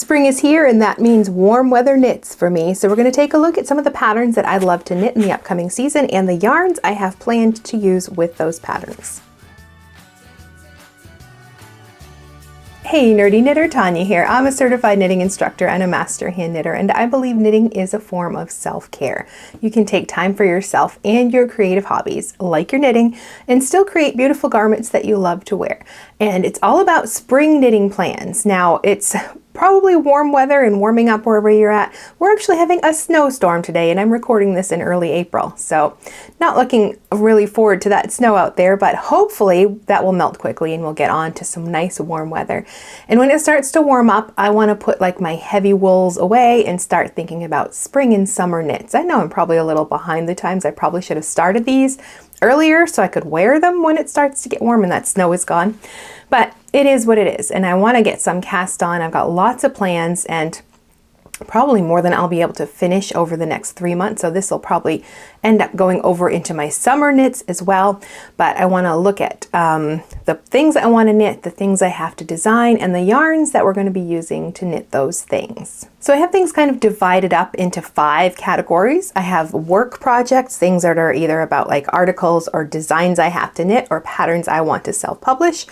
Spring is here, and that means warm weather knits for me. So we're going to take a look at some of the patterns that I'd love to knit in the upcoming season and the yarns I have planned to use with those patterns. Hey nerdy knitter, Tanya here. I'm a certified knitting instructor and a master hand knitter, and I believe knitting is a form of self-care. You can take time for yourself and your creative hobbies, like your knitting, and still create beautiful garments that you love to wear. And it's all about spring knitting plans. Now, it's probably warm weather and warming up wherever you're at. We're actually having a snowstorm today, and I'm recording this in early April, so not looking really forward to that snow out there, but hopefully that will melt quickly and we'll get on to some nice warm weather. And when it starts to warm up, I want to put like my heavy wools away and start thinking about spring and summer knits. I know I'm probably a little behind the times. I probably should have started these earlier so I could wear them when it starts to get warm and that snow is gone. But it is what it is, and I want to get some cast on. I've got lots of plans and probably more than I'll be able to finish over the next 3 months. So this will probably end up going over into my summer knits as well. But I want to look at the things I want to knit, the things I have to design, and the yarns that we're going to be using to knit those things. So I have things kind of divided up into 5 categories. I have work projects, things that are either about like articles or designs I have to knit or patterns I want to self-publish,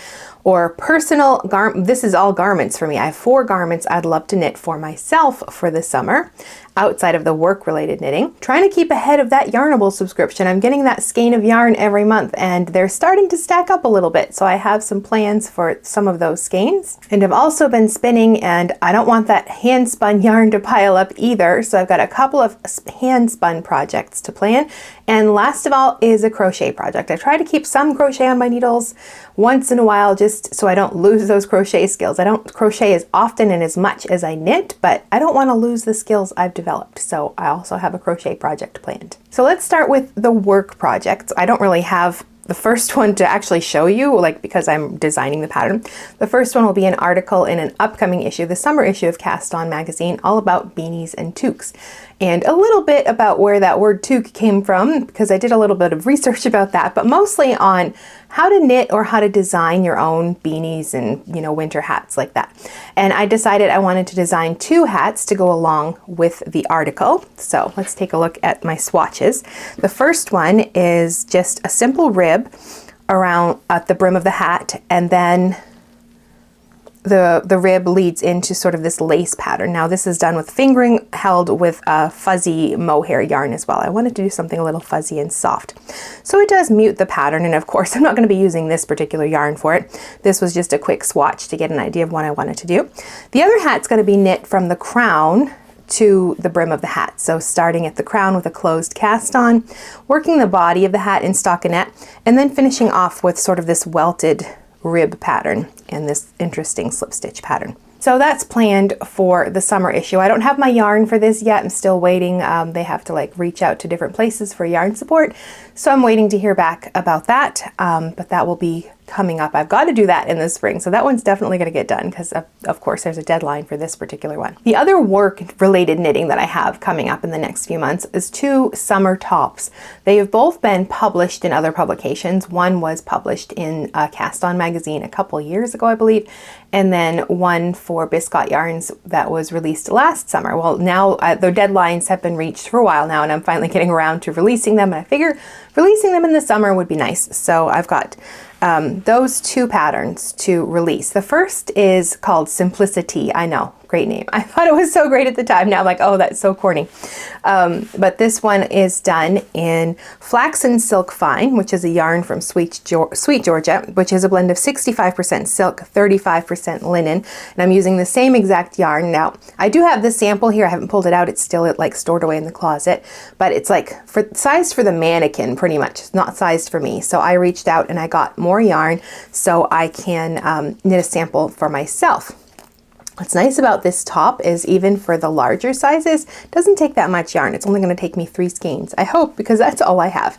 or personal this is all garments for me. I have 4 garments I'd love to knit for myself for the summer outside of the work-related knitting. Trying to keep ahead of that Yarnable subscription. I'm getting that skein of yarn every month and they're starting to stack up a little bit. So I have some plans for some of those skeins. And I've also been spinning, and I don't want that hand spun yarn to pile up either. So I've got a couple of hand spun projects to plan. And last of all is a crochet project. I try to keep some crochet on my needles once in a while just so I don't lose those crochet skills. I don't crochet as often and as much as I knit, but I don't want to lose the skills I've developed. So I also have a crochet project planned. So let's start with the work projects. I don't really have the first one to actually show you, like, because I'm designing the pattern. The first one will be an article in an upcoming issue, the summer issue of Cast On magazine, all about beanies and toques. And a little bit about where that word toque came from, because I did a little bit of research about that, but mostly on how to knit or how to design your own beanies and, you know, winter hats like that. And I decided I wanted to design 2 hats to go along with the article. So let's take a look at my swatches. The first one is just a simple rib around at the brim of the hat, and then the rib leads into sort of this lace pattern. Now this is done with fingering held with a fuzzy mohair yarn as well. I wanted to do something a little fuzzy and soft. So it does mute the pattern, and of course I'm not going to be using this particular yarn for it. This was just a quick swatch to get an idea of what I wanted to do. The other hat's going to be knit from the crown to the brim of the hat. So starting at the crown with a closed cast on, working the body of the hat in stockinette, and then finishing off with sort of this welted rib pattern and this interesting slip stitch pattern. So that's planned for the summer issue. I don't have my yarn for this yet. I'm still waiting. They have to like reach out to different places for yarn support. So I'm waiting to hear back about that, but that will be coming up. I've got to do that in the spring. So that one's definitely going to get done because of course there's a deadline for this particular one. The other work related knitting that I have coming up in the next few months is 2 summer tops. They have both been published in other publications. One was published in Cast On magazine a couple years ago, I believe, and then one for Biscot Yarns that was released last summer. Well, now the deadlines have been reached for a while now, and I'm finally getting around to releasing them, and I figure releasing them in the summer would be nice. So I've got those 2 patterns to release. The first is called Simplicity. I know, great name. I thought it was so great at the time. Now I'm like, oh, that's so corny. But this one is done in Flaxen Silk Fine, which is a yarn from Sweet Georgia, which is a blend of 65% silk, 35% linen. And I'm using the same exact yarn. Now, I do have the sample here. I haven't pulled it out. It's still like stored away in the closet, but it's like sized for the mannequin pretty much. It's not sized for me. So I reached out and I got more yarn so I can knit a sample for myself. What's nice about this top is even for the larger sizes, it doesn't take that much yarn. It's only going to take me 3 skeins, I hope, because that's all I have.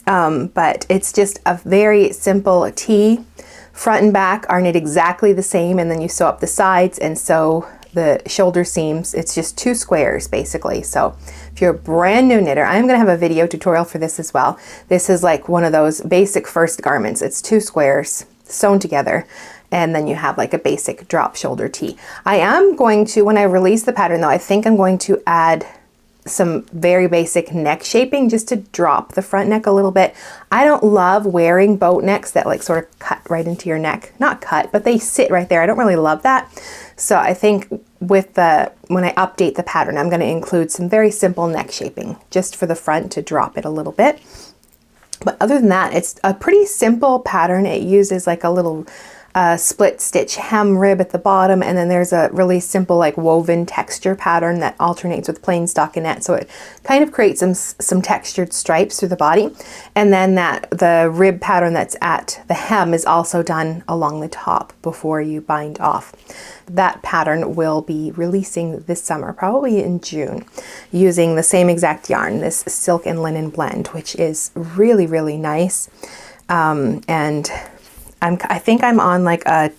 But it's just a very simple tee. Front and back are knit exactly the same, and then you sew up the sides and sew the shoulder seams. It's just 2 squares basically. So if you're a brand new knitter, I'm going to have a video tutorial for this as well. This is like one of those basic first garments. It's 2 squares sewn together. and then you have like a basic drop shoulder tee. I am going to, when I release the pattern though, I think I'm going to add some very basic neck shaping just to drop the front neck a little bit. I don't love wearing boat necks that like sort of cut right into your neck. Not cut, but they sit right there. I don't really love that. So I think with when I update the pattern, I'm going to include some very simple neck shaping just for the front to drop it a little bit. But other than that, it's a pretty simple pattern. It uses like a little split stitch hem rib at the bottom, and then there's a really simple like woven texture pattern that alternates with plain stockinette, so it kind of creates some textured stripes through the body. And then the rib pattern that's at the hem is also done along the top before you bind off. That pattern will be releasing this summer, probably in June, using the same exact yarn, this silk and linen blend, which is really, really nice. And I think I'm on like a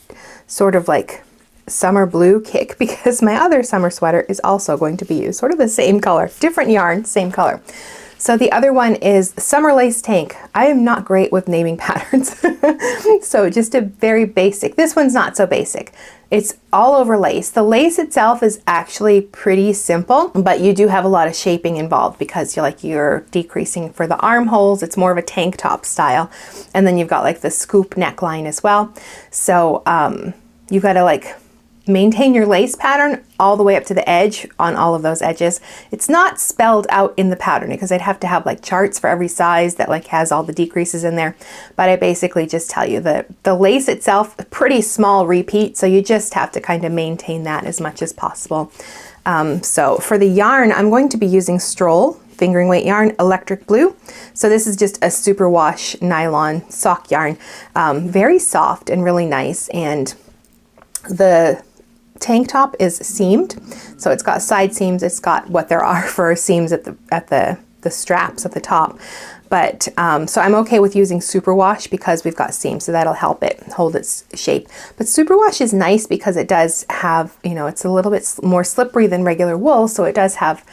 sort of like summer blue kick because my other summer sweater is also going to be used, sort of the same color, different yarn, same color. So the other one is Summer Lace Tank. I am not great with naming patterns. So just a very basic, this one's not so basic. It's all over lace. The lace itself is actually pretty simple, but you do have a lot of shaping involved because you're decreasing for the armholes. It's more of a tank top style. And then you've got like the scoop neckline as well. So you've got to like maintain your lace pattern all the way up to the edge on all of those edges. It's not spelled out in the pattern because I'd have to have like charts for every size that like has all the decreases in there. But I basically just tell you that the lace itself, a pretty small repeat, so you just have to kind of maintain that as much as possible. So for the yarn, I'm going to be using Stroll fingering weight yarn, electric blue. So this is just a superwash nylon sock yarn, very soft and really nice. And the tank top is seamed, so it's got side seams. It's got what there are for seams at the straps at the top. But so I'm okay with using superwash because we've got seams, so that'll help it hold its shape. But superwash is nice because it does have, it's a little bit more slippery than regular wool, so it does have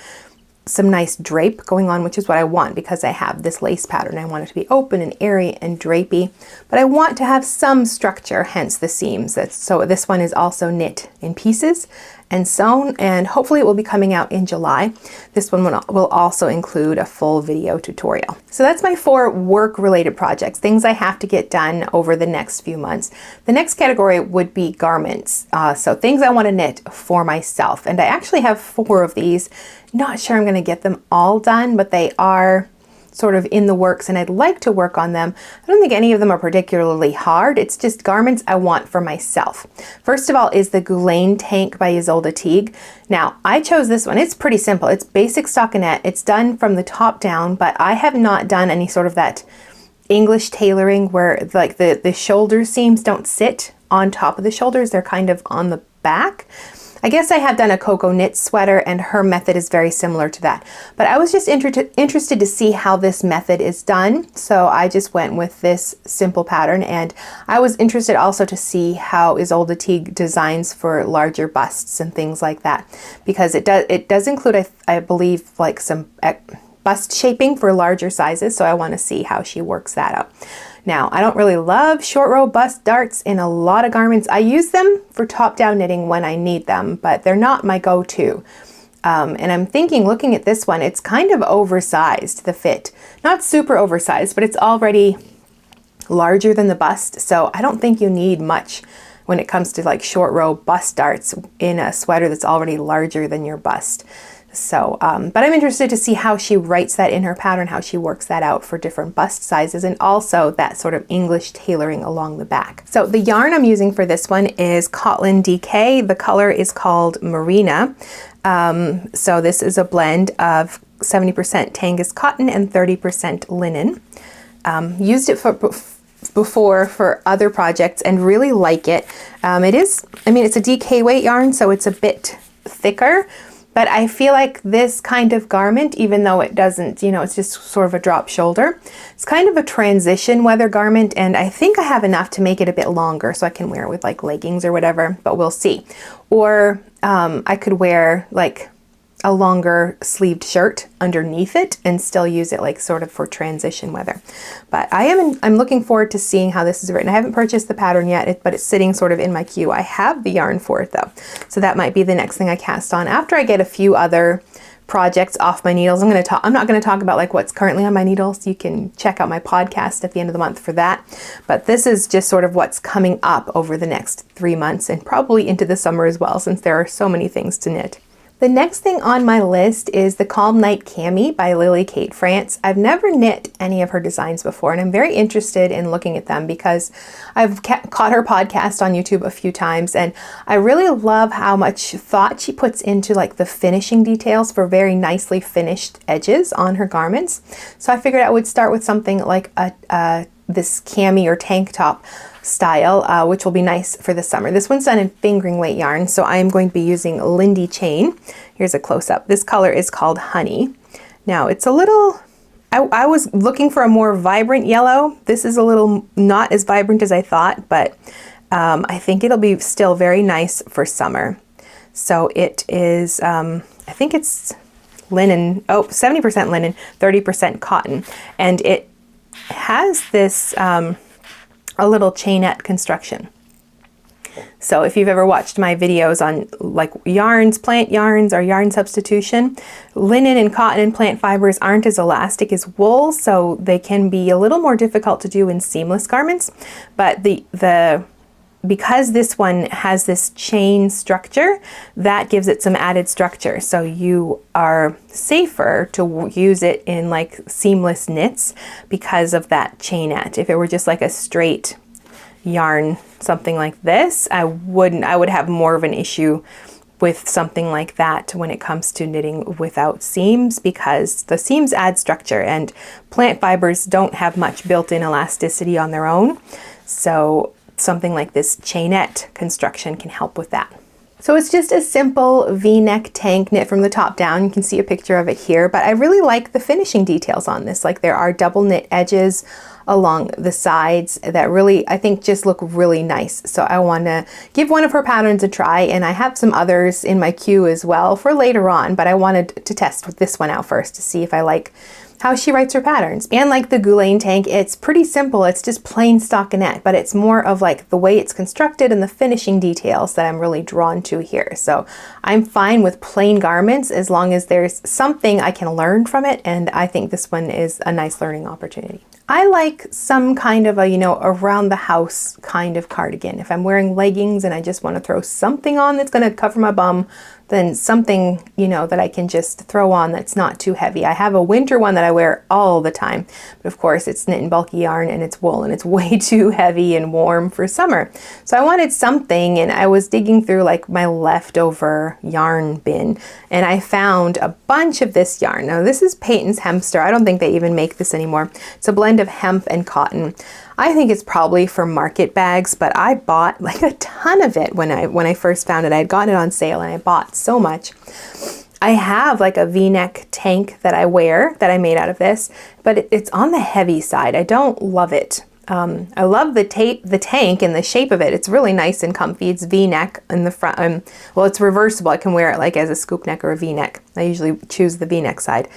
some nice drape going on, which is what I want because I have this lace pattern. I want it to be open and airy and drapey, but I want to have some structure, hence the seams. So this one is also knit in pieces and sewn, and hopefully it will be coming out in July. This one will also include a full video tutorial. So that's my 4 work-related projects, things I have to get done over the next few months. The next category would be garments. So things I want to knit for myself. And I actually have 4 of these. Not sure I'm going to get them all done, but they are sort of in the works and I'd like to work on them. I don't think any of them are particularly hard. It's just garments I want for myself. First of all is the Gullane tank by Ysolde Teague. Now I chose this one. It's pretty simple. It's basic stockinette. It's done from the top down, but I have not done any sort of that English tailoring where like the shoulder seams don't sit on top of the shoulders. They're kind of on the back. I guess I have done a Coco knit sweater and her method is very similar to that. But I was just interested to see how this method is done. So I just went with this simple pattern, and I was interested also to see how Ysolde Teague designs for larger busts and things like that. Because it does include, I believe, like some bust shaping for larger sizes. So I want to see how she works that out. Now, I don't really love short row bust darts in a lot of garments. I use them for top-down knitting when I need them, but they're not my go-to. And I'm thinking, looking at this one, it's kind of oversized, the fit. Not super oversized, but it's already larger than the bust, so I don't think you need much when it comes to like short row bust darts in a sweater that's already larger than your bust. So, but I'm interested to see how she writes that in her pattern, how she works that out for different bust sizes, and also that sort of English tailoring along the back. So the yarn I'm using for this one is Cotton DK. The color is called Marina. So this is a blend of 70% Tangus cotton and 30% linen. Used it before for other projects and really like it. It's a DK weight yarn, so it's a bit thicker. But I feel like this kind of garment, even though it doesn't, it's just sort of a drop shoulder, it's kind of a transition weather garment, and I think I have enough to make it a bit longer so I can wear it with like leggings or whatever, but we'll see. Or I could wear like a longer sleeved shirt underneath it and still use it like sort of for transition weather. But I'm looking forward to seeing how this is written. I haven't purchased the pattern yet, but it's sitting sort of in my queue. I have the yarn for it though. So that might be the next thing I cast on after I get a few other projects off my needles. I'm not going to talk about like what's currently on my needles. You can check out my podcast at the end of the month for that. But this is just sort of what's coming up over the next 3 months and probably into the summer as well, since there are so many things to knit. The next thing on my list is the Calm Night Cami by Lily Kate France. I've never knit any of her designs before, and I'm very interested in looking at them because I've caught her podcast on YouTube a few times, and I really love how much thought she puts into like the finishing details for very nicely finished edges on her garments. So I figured I would start with something like this cami or tank top style, which will be nice for the summer. This one's done in fingering weight yarn, so I'm going to be using Lindy chain. Here's a close-up. This color is called Honey. Now it's a little, I was looking for a more vibrant yellow. This is a little not as vibrant as I thought, but I think it'll be still very nice for summer. So it is, I think it's linen, 70% linen, 30% cotton, and it has this a little chainette construction. So if you've ever watched my videos on like yarns, plant yarns, or yarn substitution, linen and cotton and plant fibers aren't as elastic as wool, so they can be a little more difficult to do in seamless garments. But because this one has this chain structure, that gives it some added structure. So you are safer to use it in like seamless knits because of that chainette. If it were just like a straight yarn, something like this, I would have more of an issue with something like that when it comes to knitting without seams, because the seams add structure and plant fibers don't have much built-in elasticity on their own. So something like this chainette construction can help with that. So it's just a simple V-neck tank knit from the top down. You can see a picture of it here, but I really like the finishing details on this. Like there are double knit edges along the sides that really, I think, just look really nice. So I want to give one of her patterns a try, and I have some others in my queue as well for later on, but I wanted to test this one out first to see if I like how she writes her patterns. And like the Gullane tank, it's pretty simple. It's just plain stockinette, but it's more of like the way it's constructed and the finishing details that I'm really drawn to here. So I'm fine with plain garments as long as there's something I can learn from it, and I think this one is a nice learning opportunity. I like some kind of a, around the house kind of cardigan. If I'm wearing leggings and I just want to throw something on that's going to cover my bum, then something, that I can just throw on that's not too heavy. I have a winter one that I wear all the time, but of course it's knit and bulky yarn and it's wool and it's way too heavy and warm for summer. So I wanted something, and I was digging through like my leftover yarn bin, and I found a bunch of this yarn. Now this is Peyton's Hempster. I don't think they even make this anymore. It's a blend of hemp and cotton. I think it's probably for market bags, but I bought like a ton of it when I first found it. I had gotten it on sale and I bought so much. I have like a V-neck tank that I wear that I made out of this, but it's on the heavy side. I don't love it. I love the tank and the shape of it. It's really nice and comfy. It's V-neck in the front. Well, it's reversible. I can wear it like as a scoop neck or a V-neck. I usually choose the V-neck side.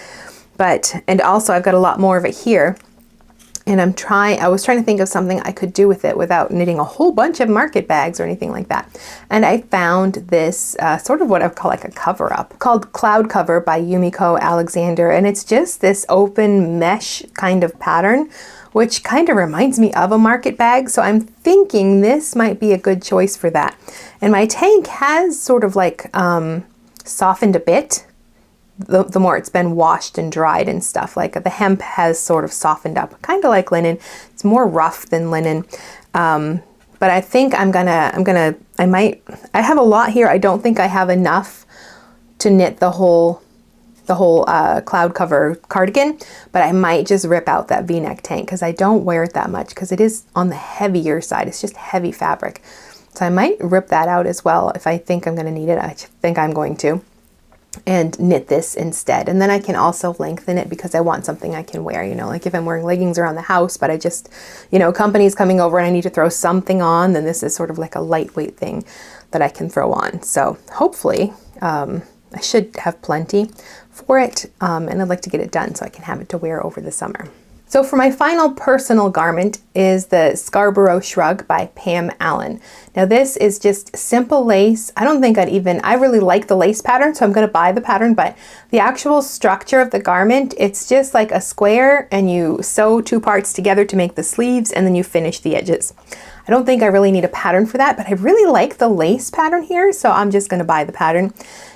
And also I've got a lot more of it here. And I was trying to think of something I could do with it without knitting a whole bunch of market bags or anything like that. And I found this sort of what I would call like a cover-up called Cloud Cover by Yumiko Alexander. And it's just this open mesh kind of pattern, which kind of reminds me of a market bag. So I'm thinking this might be a good choice for that. And my tank has sort of like softened a bit. The more it's been washed and dried and stuff. Like the hemp has sort of softened up, kind of like linen. It's more rough than linen. But I think I have a lot here. I don't think I have enough to knit the whole cloud cover cardigan, but I might just rip out that V-neck tank because I don't wear it that much because it is on the heavier side. It's just heavy fabric. So I might rip that out as well if I think I'm going to need it. I think I'm going to. And knit this instead. And then I can also lengthen it because I want something I can wear, like if I'm wearing leggings around the house, but I just, company's coming over and I need to throw something on, then this is sort of like a lightweight thing that I can throw on. So hopefully I should have plenty for it, and I'd like to get it done so I can have it to wear over the summer. So for my final personal garment is the Scarborough Shrug by Pam Allen. Now this is just simple lace. I don't think I really like the lace pattern, so I'm going to buy the pattern, but the actual structure of the garment, it's just like a square and you sew two parts together to make the sleeves and then you finish the edges. I don't think I really need a pattern for that, but I really like the lace pattern here, so I'm just going to buy the pattern.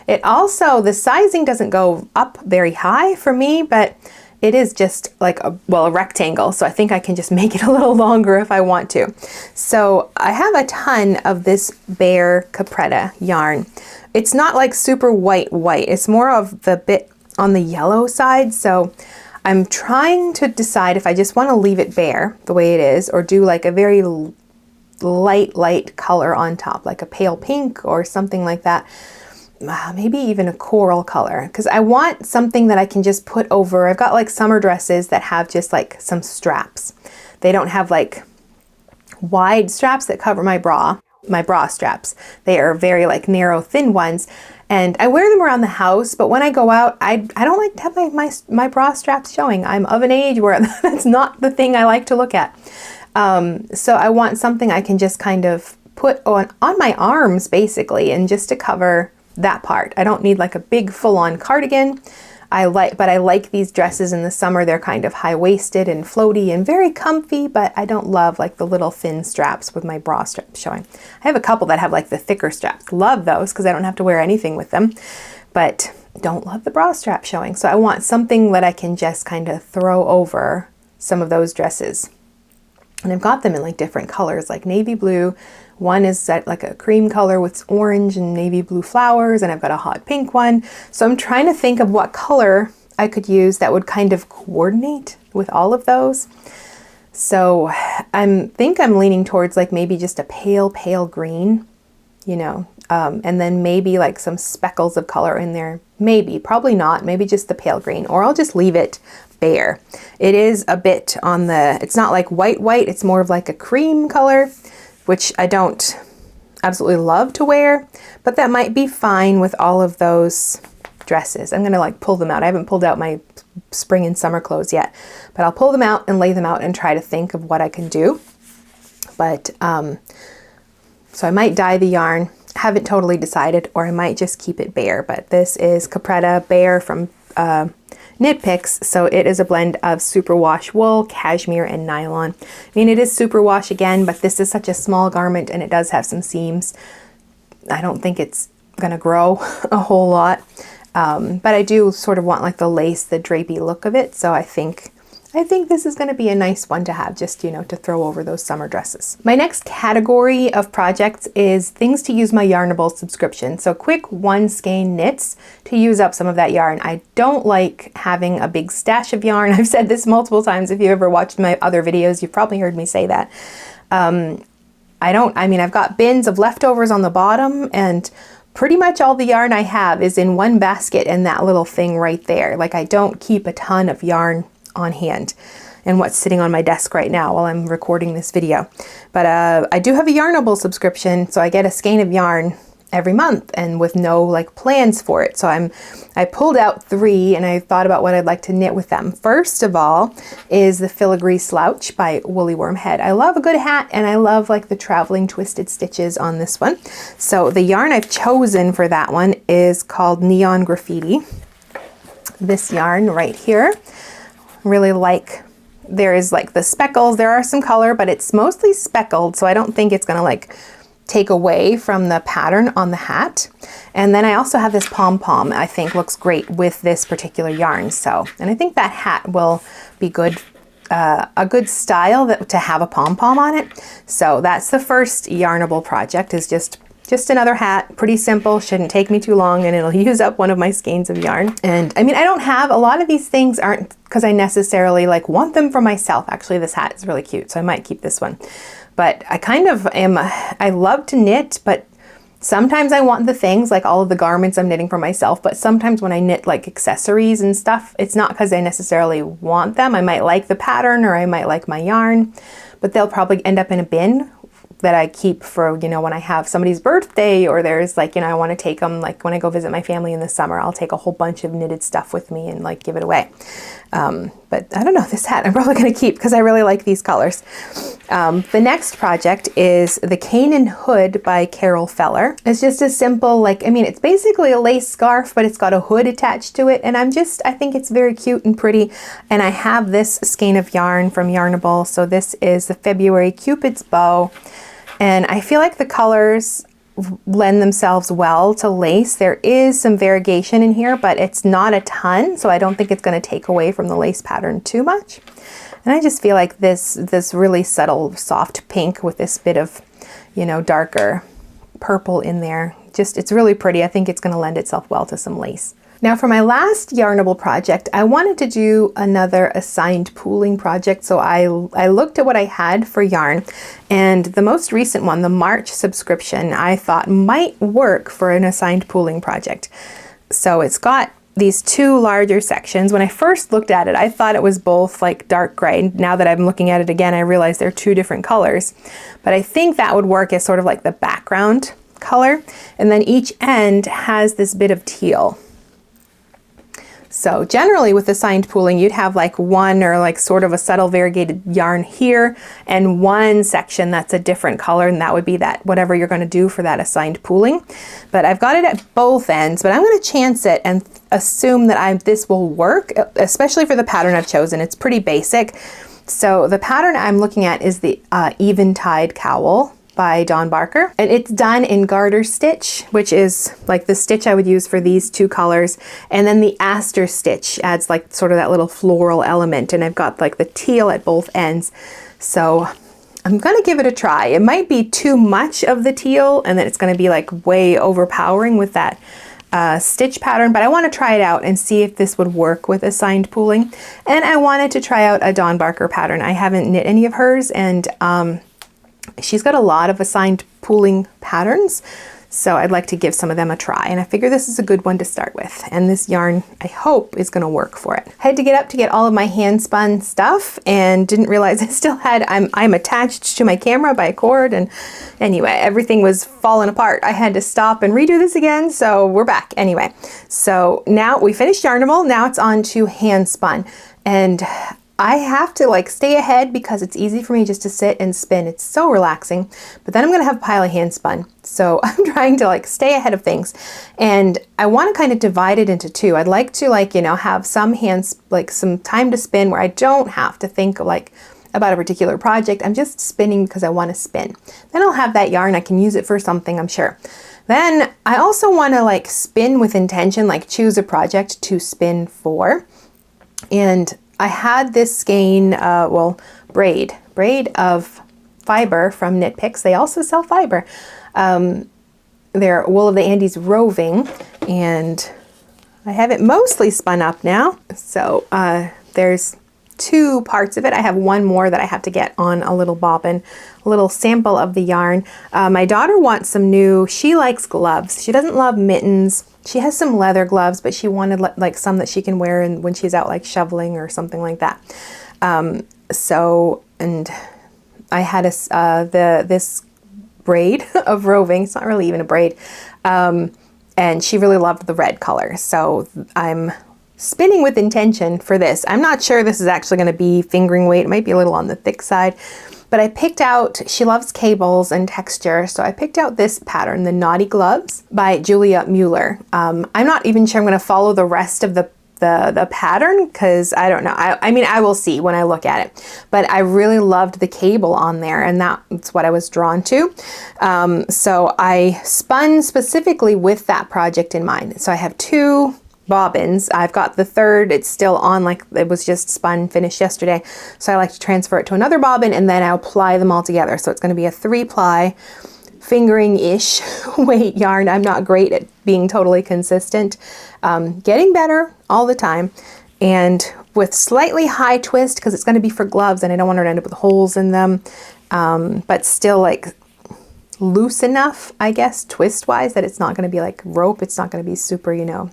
It also, the sizing doesn't go up very high for me, but it is just like a rectangle, so I think I can just make it a little longer if I want to. So I have a ton of this Bare Capretta yarn. It's not like super white, it's more of the bit on the yellow side, so I'm trying to decide if I just want to leave it bare the way it is or do like a very light color on top, like a pale pink or something like that. Maybe even a coral color, because I want something that I can just put over. I've got like summer dresses that have just like some straps. They don't have like wide straps that cover my bra straps. They are very like narrow, thin ones, and I wear them around the house, but when I go out, I don't like to have my bra straps showing. I'm of an age where that's not the thing I like to look at. So I want something I can just kind of put on my arms basically, and just to cover that part. I don't need like a big full-on cardigan. But I like these dresses in the summer. They're kind of high-waisted and floaty and very comfy, but I don't love like the little thin straps with my bra straps showing. I have a couple that have like the thicker straps. Love those because I don't have to wear anything with them, but don't love the bra strap showing. So I want something that I can just kind of throw over some of those dresses. And I've got them in like different colors, like navy blue. One is set like a cream color with orange and navy blue flowers, and I've got a hot pink one. So I'm trying to think of what color I could use that would kind of coordinate with all of those. So think I'm leaning towards like maybe just a pale green, you know, and then maybe like some speckles of color in there. Maybe, probably not, maybe just the pale green, or I'll just leave it bare. It is a bit on it's not like white, it's more of like a cream color, which I don't absolutely love to wear, but that might be fine with all of those dresses. I'm gonna like pull them out. I haven't pulled out my spring and summer clothes yet, but I'll pull them out and lay them out and try to think of what I can do. But so I might dye the yarn, haven't totally decided, or I might just keep it bare. But this is Capretta Bare from Knit Picks, so it is a blend of superwash wool, cashmere, and nylon. I mean, it is superwash again, but this is such a small garment and it does have some seams. I don't think it's gonna grow a whole lot, but I do sort of want like the lace, the drapey look of it, so I think this is going to be a nice one to have, just, you know, to throw over those summer dresses. My next category of projects is things to use my Yarnable subscription. So quick one skein knits to use up some of that yarn. I don't like having a big stash of yarn. I've said this multiple times. If you ever watched my other videos, you've probably heard me say that. I've got bins of leftovers on the bottom, and pretty much all the yarn I have is in one basket in that little thing right there. Like, I don't keep a ton of yarn on hand, and what's sitting on my desk right now while I'm recording this video. But I do have a Yarnable subscription, so I get a skein of yarn every month and with no like plans for it. So I pulled out 3 and I thought about what I'd like to knit with them. First of all is the Filigree Slouch by Woolly Wormhead. I love a good hat, and I love like the traveling twisted stitches on this one. So the yarn I've chosen for that one is called Neon Graffiti. This yarn right here. Really like, there is like the speckles, there are some color, but it's mostly speckled, so I don't think it's gonna like take away from the pattern on the hat. And then I also have this pom-pom I think looks great with this particular yarn. So, and I think that hat will be good, a good style to have a pom-pom on it. So that's the first Yarnable project, is just another hat, pretty simple, shouldn't take me too long, and it'll use up one of my skeins of yarn. And I mean, I don't have, a lot of these things aren't because I necessarily like want them for myself. Actually, this hat is really cute, so I might keep this one. But I kind of I love to knit, but sometimes I want the things, like all of the garments I'm knitting for myself, but sometimes when I knit like accessories and stuff, it's not because I necessarily want them. I might like the pattern or I might like my yarn, but they'll probably end up in a bin that I keep for, you know, when I have somebody's birthday, or there's like, you know, I want to take them, like when I go visit my family in the summer, I'll take a whole bunch of knitted stuff with me and like give it away. But I don't know, this hat I'm probably going to keep because I really like these colors. The next project is the Cannan hood by Carol Feller. It's just a simple, like, I mean, it's basically a lace scarf, but it's got a hood attached to it. And I think it's very cute and pretty. And I have this skein of yarn from Yarnable. So this is the February Cupid's Bow. And I feel like the colors lend themselves well to lace. There is some variegation in here, but it's not a ton. So I don't think it's going to take away from the lace pattern too much. And I just feel like this really subtle soft pink with this bit of, you know, darker purple in there. Just, it's really pretty. I think it's going to lend itself well to some lace. Now for my last Yarnable project, I wanted to do another assigned pooling project. So I looked at what I had for yarn, and the most recent one, the March subscription, I thought might work for an assigned pooling project. So it's got these two larger sections. When I first looked at it, I thought it was both like dark gray. Now that I'm looking at it again, I realize they're two different colors, but I think that would work as sort of like the background color. And then each end has this bit of teal. So generally with assigned pooling, you'd have like one or like sort of a subtle variegated yarn here and one section that's a different color, and that would be that whatever you're going to do for that assigned pooling. But I've got it at both ends, but I'm going to chance it and assume that this will work, especially for the pattern I've chosen. It's pretty basic. So the pattern I'm looking at is the Eventide cowl by Dawn Barker, and it's done in garter stitch, which is like the stitch I would use for these two colors, and then the aster stitch adds like sort of that little floral element, and I've got like the teal at both ends. So I'm gonna give it a try. It might be too much of the teal, and then it's gonna be like way overpowering with that stitch pattern, but I want to try it out and see if this would work with assigned pooling. And I wanted to try out a Dawn Barker pattern. I haven't knit any of hers, and she's got a lot of assigned pooling patterns, so I'd like to give some of them a try, and I figure this is a good one to start with, and this yarn I hope is going to work for it. I had to get up to get all of my hand spun stuff and didn't realize I still had, I'm attached to my camera by a cord, and anyway, everything was falling apart. I had to stop and redo this again, so we're back anyway. So now we finished Yarnable, now it's on to hand spun, and I have to like stay ahead because it's easy for me just to sit and spin. It's so relaxing, but then I'm going to have a pile of hand spun. So I'm trying to like stay ahead of things, and I want to kind of divide it into two. I'd like to like, you know, have some some time to spin where I don't have to think like about a particular project. I'm just spinning because I want to spin. Then I'll have that yarn. I can use it for something, I'm sure. Then I also want to like spin with intention, like choose a project to spin for. And I had this skein, braid of fiber from Knit Picks. They also sell fiber. They're Wool of the Andes roving, and I have it mostly spun up now. So there's two parts of it. I have one more that I have to get on a little bobbin, a little sample of the yarn. My daughter wants some new, she likes gloves. She doesn't love mittens. She has some leather gloves, but she wanted like some that she can wear when she's out like shoveling or something like that. And I had this braid of roving. It's not really even a braid. And she really loved the red color. So I'm spinning with intention for this. I'm not sure this is actually going to be fingering weight. It might be a little on the thick side. But I picked out, she loves cables and texture, so I picked out this pattern, the Knotty Gloves by Julia Mueller. I'm not even sure I'm going to follow the rest of the pattern because I don't know. I mean, I will see when I look at it. But I really loved the cable on there, and that's what I was drawn to. So I spun specifically with that project in mind. So I have two bobbins. I've got the third, it's still on, like it was just spun, finished yesterday. So I like to transfer it to another bobbin, and then I'll ply them all together. So it's going to be a 3-ply fingering-ish weight yarn. I'm not great at being totally consistent. Getting better all the time, and with slightly high twist because it's going to be for gloves and I don't want her to end up with holes in them, but still like loose enough, I guess, twist-wise, that it's not going to be like rope. It's not going to be super, you know,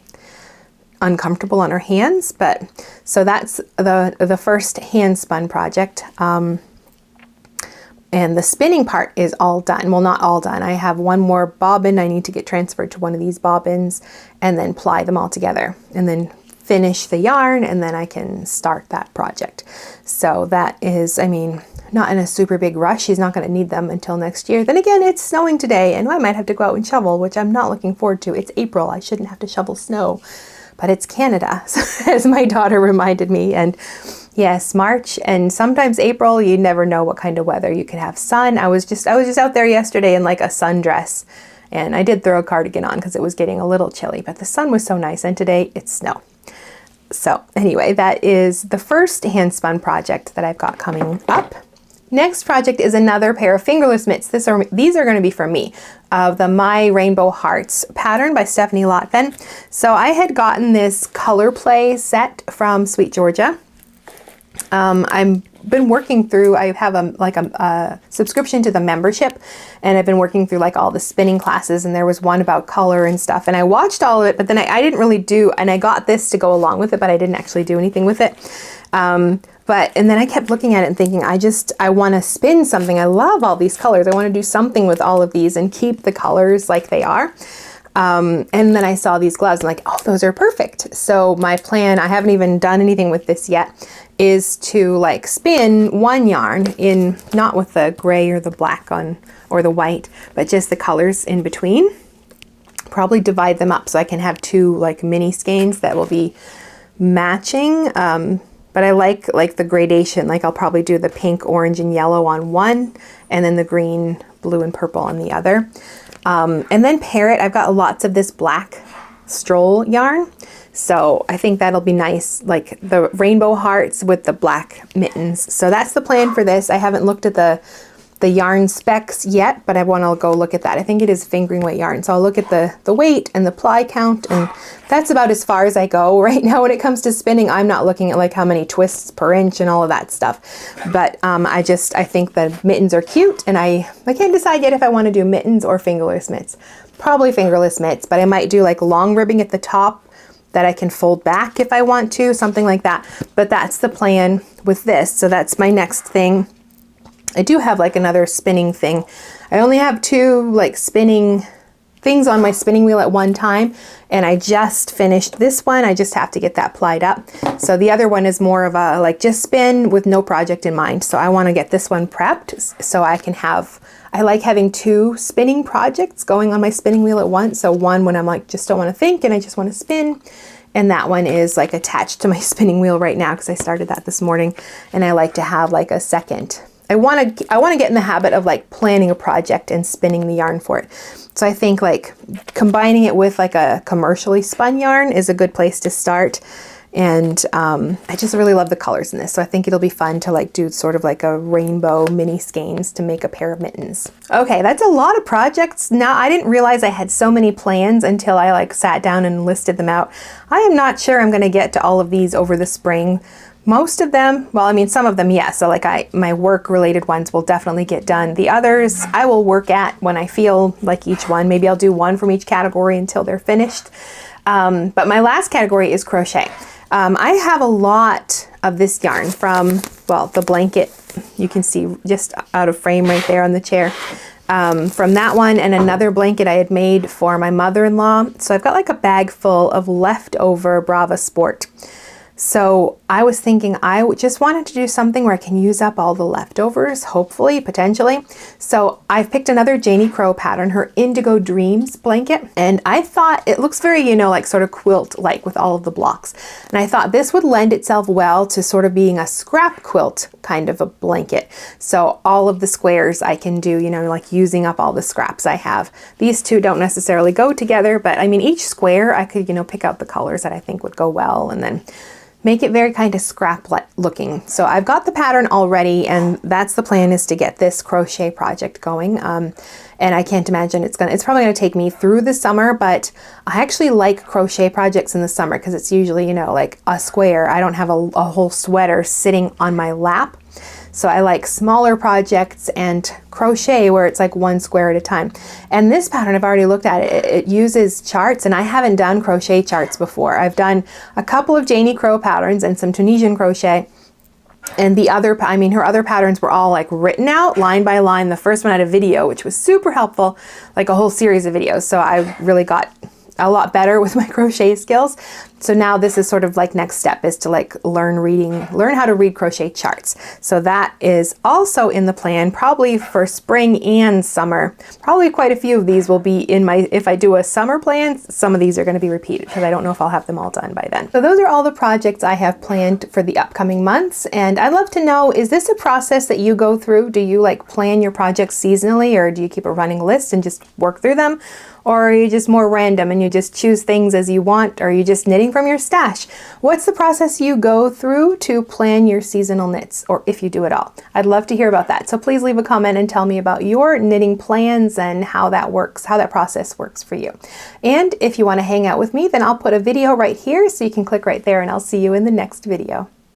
uncomfortable on her hands. But so that's the first hand spun project, and And the spinning part is all done. Well, not all done. I have one more bobbin I need to get transferred to one of these bobbins and then ply them all together and then finish the yarn, and then I can start that project. So that is, I mean, not in a super big rush. She's not going to need them until next year. Then again, it's snowing today and I might have to go out and shovel, which I'm not looking forward to. It's April. I shouldn't have to shovel snow, but it's Canada, as my daughter reminded me. And yes, March and sometimes April, you never know what kind of weather. You could have sun. I was just out there yesterday in like a sundress, and I did throw a cardigan on because it was getting a little chilly, but the sun was so nice, and today it's snow. So anyway, that is the first handspun project that I've got coming up. Next project is another pair of fingerless mitts. These are going to be for me, of the My Rainbow Hearts pattern by Stephanie Lotven. So I had gotten this color play set from Sweet Georgia. I've been working through, I have a subscription to the membership, and I've been working through like all the spinning classes, and there was one about color and stuff, and I watched all of it, but then I didn't really do, and I got this to go along with it, but I didn't actually do anything with it. And then I kept looking at it and thinking, I want to spin something. I love all these colors. I want to do something with all of these and keep the colors like they are. And then I saw these gloves. I'm like, oh, those are perfect. So my plan, I haven't even done anything with this yet, is to like spin one yarn in, not with the gray or the black on, or the white, but just the colors in between. Probably divide them up so I can have two like mini skeins that will be matching. But I like the gradation. Like I'll probably do the pink, orange, and yellow on one, and then the green, blue, and purple on the other. And then pair it. I've got lots of this black stroll yarn, so I think that'll be nice, like the rainbow hearts with the black mittens. So that's the plan for this. I haven't looked at the yarn specs yet, but I want to go look at that. I think it is fingering weight yarn, so I'll look at the weight and the ply count, and that's about as far as I go right now when it comes to spinning. I'm not looking at like how many twists per inch and all of that stuff, but I think the mittens are cute, and I can't decide yet if I want to do mittens or fingerless mitts. Probably fingerless mitts, but I might do like long ribbing at the top that I can fold back if I want to, something like that. But that's the plan with this. So that's my next thing. I do have like another spinning thing. I only have two like spinning things on my spinning wheel at one time, and I just finished this one. I just have to get that plied up. So the other one is more of a like just spin with no project in mind. So I want to get this one prepped so I can have, I like having two spinning projects going on my spinning wheel at once. So one when I'm like just don't want to think and I just want to spin, and that one is like attached to my spinning wheel right now because I started that this morning, and I like to have like a second. I want to get in the habit of like planning a project and spinning the yarn for it. So I think like combining it with like a commercially spun yarn is a good place to start. And I just really love the colors in this. So I think it'll be fun to like do sort of like a rainbow mini skeins to make a pair of mittens. Okay, that's a lot of projects. Now, I didn't realize I had so many plans until I like sat down and listed them out. I am not sure I'm going to get to all of these over the spring. Most of them, well, I mean, some of them, yes. So like my work related ones will definitely get done. The others I will work at when I feel like each one. Maybe I'll do one from each category until they're finished. But my last category is crochet. I have a lot of this yarn from, well, the blanket you can see just out of frame right there on the chair. From that one and another blanket I had made for my mother-in-law. So I've got like a bag full of leftover Brava Sport. So I was thinking I just wanted to do something where I can use up all the leftovers, hopefully, potentially. So I've picked another Janie Crow pattern, her Indigo Dreams blanket. And I thought it looks very, you know, like sort of quilt-like with all of the blocks. And I thought this would lend itself well to sort of being a scrap quilt kind of a blanket. So all of the squares I can do, you know, like using up all the scraps I have. These two don't necessarily go together, but I mean, each square I could, you know, pick out the colors that I think would go well and then make it very kind of scrap looking. So I've got the pattern already, and that's the plan, is to get this crochet project going. And I can't imagine it's probably gonna take me through the summer, but I actually like crochet projects in the summer because it's usually, you know, like a square. I don't have a whole sweater sitting on my lap. So I like smaller projects and crochet where it's like one square at a time. And this pattern, I've already looked at it. It uses charts, and I haven't done crochet charts before. I've done a couple of Janie Crow patterns and some Tunisian crochet, And the other, I mean, her other patterns were all like written out line by line. The first one had a video, which was super helpful, like a whole series of videos. So I really got a lot better with my crochet skills. So now this is sort of like next step is to like learn how to read crochet charts. So that is also in the plan, probably for spring and summer. Probably quite a few of these will be in my, if I do a summer plan, some of these are going to be repeated because I don't know if I'll have them all done by then. So those are all the projects I have planned for the upcoming months. And I'd love to know, is this a process that you go through? Do you like plan your projects seasonally, or do you keep a running list and just work through them? Or are you just more random and you just choose things as you want? Or are you just knitting from your stash? What's the process you go through to plan your seasonal knits, or if you do it all? I'd love to hear about that. So please leave a comment and tell me about your knitting plans and how that works, how that process works for you. And if you want to hang out with me, then I'll put a video right here so you can click right there, and I'll see you in the next video.